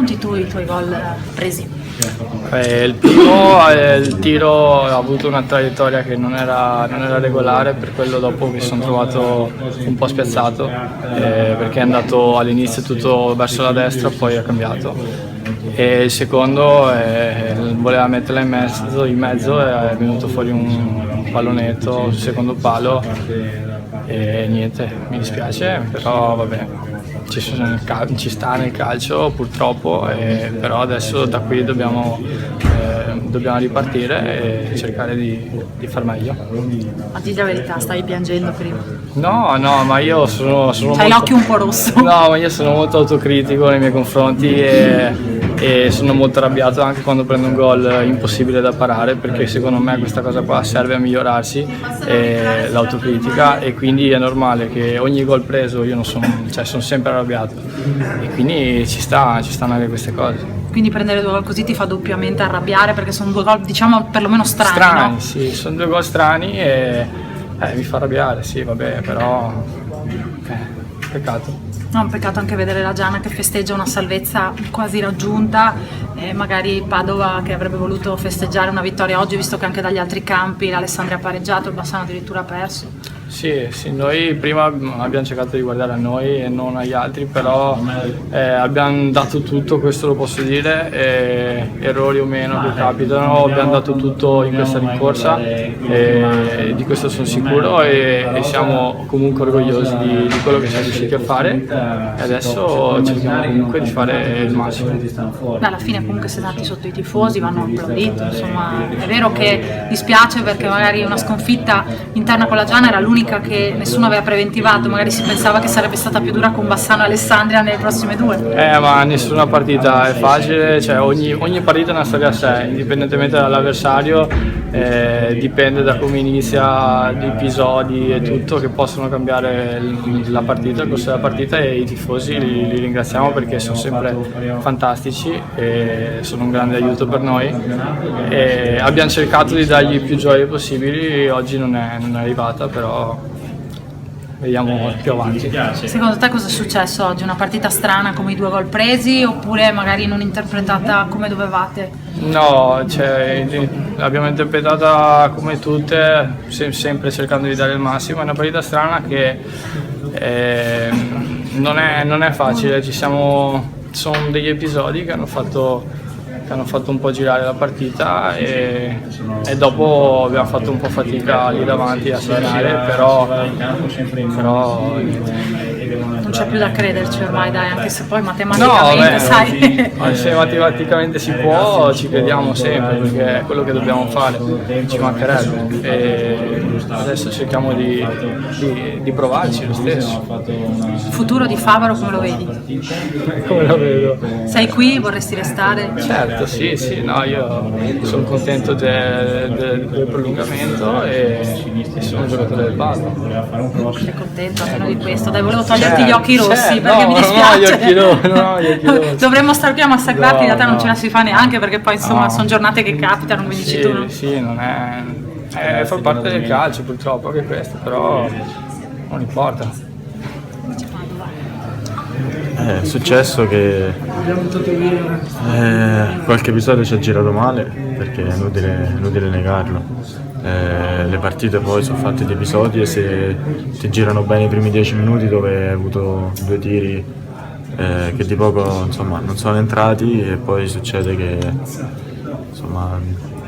racconti tu i tuoi gol presi? Il primo, il tiro ha avuto una traiettoria che non era regolare, per quello dopo mi sono trovato un po' spiazzato, perché è andato all'inizio tutto verso la destra, poi ha cambiato. E il secondo voleva metterla in mezzo e è venuto fuori un pallonetto sul secondo palo e niente, mi dispiace, però vabbè. Ci sta nel calcio purtroppo, però adesso da qui dobbiamo ripartire e cercare di far meglio. Ma di la verità, stavi piangendo prima? No, ma io sono C'hai l'occhio un po' rosso. No, ma io sono molto autocritico nei miei confronti e sono molto arrabbiato anche quando prendo un gol impossibile da parare, perché secondo me questa cosa qua serve a migliorarsi, l'autocritica, e quindi è normale che ogni gol preso io sono sempre arrabbiato, e quindi ci stanno anche queste cose. Quindi prendere 2 gol così ti fa doppiamente arrabbiare, perché sono 2 gol, diciamo, perlomeno strani, no? Sì, sono 2 gol strani e mi fa arrabbiare, sì, vabbè, però peccato. No, è un peccato anche vedere la Giana che festeggia una salvezza quasi raggiunta, e magari Padova che avrebbe voluto festeggiare una vittoria oggi, visto che anche dagli altri campi l'Alessandria ha pareggiato, il Bassano addirittura ha perso. Sì, noi prima abbiamo cercato di guardare a noi e non agli altri, però abbiamo dato tutto, questo lo posso dire, errori o meno che capitano, abbiamo dato tutto in questa rincorsa, e di questo sono sicuro, e siamo comunque orgogliosi di quello che siamo riusciti a fare, e adesso cerchiamo comunque di fare il massimo. Beh, alla fine comunque siete andati sotto i tifosi, vanno applaudito, insomma è vero che dispiace perché magari una sconfitta interna con la Giana era l'unica che nessuno aveva preventivato, magari si pensava che sarebbe stata più dura con Bassano e Alessandria nelle prossime 2. Ma nessuna partita è facile, cioè ogni partita è una storia a sé, indipendentemente dall'avversario, dipende da come inizia, gli episodi e tutto che possono cambiare la partita, il corso della partita, e i tifosi li ringraziamo perché sono sempre fantastici e sono un grande aiuto per noi, e abbiamo cercato di dargli più gioie possibili. Oggi non è arrivata, però vediamo più avanti. Secondo te cosa è successo oggi? Una partita strana come i 2 gol presi, oppure magari non interpretata come dovevate? No, l'abbiamo interpretata come tutte, sempre cercando di dare il massimo. È una partita strana che non è facile, sono degli episodi che hanno fatto un po' girare la partita, e dopo abbiamo fatto un po' fatica lì davanti a segnare, però non c'è più da crederci ormai, dai, anche se poi matematicamente sai. Se matematicamente si può, ci crediamo sempre, perché è quello che dobbiamo fare, ci mancherebbe, e adesso cerchiamo di provarci lo stesso. Il futuro di Favaro come lo vedi? Come lo vedo? Sei qui? Vorresti restare? Certo, sì, no, io sono contento del prolungamento e sono un giocatore del Padova. Sei contento almeno di questo? Dai, volevo toglierti gli occhi rossi, perché no, mi dispiace. No, gli occhi rossi. Dovremmo star qui a massacrarti, da te non ce la si fa neanche, perché poi insomma sono giornate che capitano, come dici tu. Sì, non è... fa parte del calcio purtroppo anche questo, però non importa. È successo che qualche episodio ci ha girato male, perché è inutile negarlo. Le partite poi sono fatte di episodi, e se ti girano bene i primi 10 minuti dove hai avuto 2 tiri che di poco insomma non sono entrati, e poi succede che insomma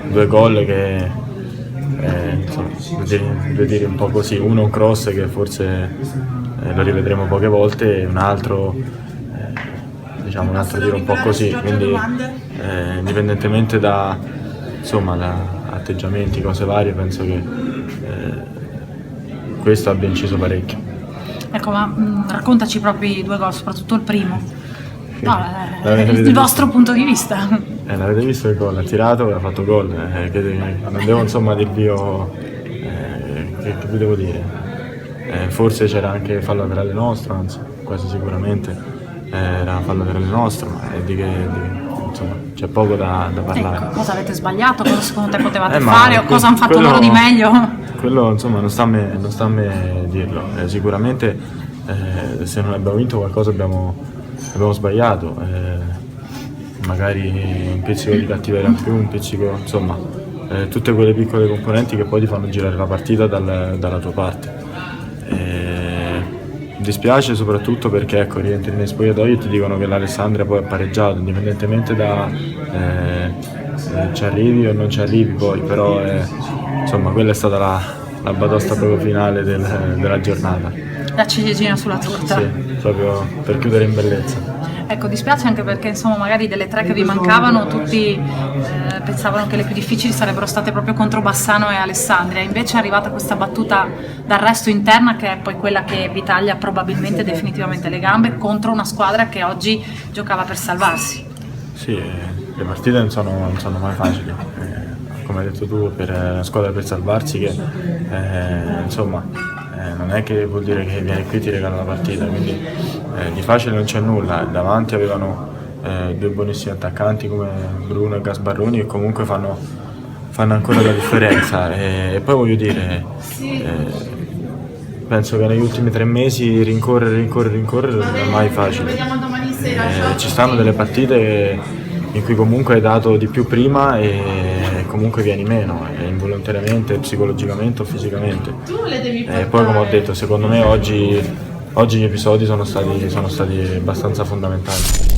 2 gol che insomma, 2 tiri un po' così, uno un cross che forse lo rivedremo poche volte, e un altro tiro un po' così, quindi indipendentemente da atteggiamenti, cose varie, penso che questo abbia inciso parecchio. Ecco, ma raccontaci proprio i 2 gol, soprattutto il primo. No, il vostro punto di vista. L'avete visto il gol, ha tirato e ha fatto gol, non devo dirvi io che vi devo dire. Forse c'era anche fallo laterale nostro, anzi quasi sicuramente era fallo laterale nostro, ma insomma c'è poco da parlare. Ecco, cosa avete sbagliato, cosa secondo te potevate fare, o cosa hanno fatto loro di meglio? Quello insomma non sta a me dirlo. Sicuramente se non abbiamo vinto qualcosa abbiamo sbagliato, magari un pizzico di cattiveria in più, un pizzico, insomma, tutte quelle piccole componenti che poi ti fanno girare la partita dalla tua parte. Dispiace soprattutto perché ecco, rientri nei spogliatoi e ti dicono che l'Alessandria poi ha pareggiato, indipendentemente da ci arrivi o non ci arrivi poi, però insomma quella è stata la batosta proprio finale della giornata. La ciliegina sulla torta. Sì, proprio per chiudere in bellezza. Ecco, dispiace anche perché insomma magari delle 3 che vi mancavano tutti pensavano che le più difficili sarebbero state proprio contro Bassano e Alessandria, invece è arrivata questa battuta d'arresto interna che è poi quella che vi taglia probabilmente definitivamente le gambe contro una squadra che oggi giocava per salvarsi. Sì, le partite non sono mai facili, come hai detto tu, per una squadra per salvarsi che insomma non è che vuol dire che viene qui e ti regala la partita, quindi di facile non c'è nulla. Davanti avevano 2 buonissimi attaccanti come Bruno e Gasbarroni che comunque fanno ancora la differenza e poi voglio dire penso che negli ultimi 3 mesi rincorrere non è mai facile. Ci stanno delle partite in cui comunque hai dato di più prima e comunque vieni meno, involontariamente, psicologicamente o fisicamente. E poi come ho detto, secondo me oggi gli episodi sono stati abbastanza fondamentali.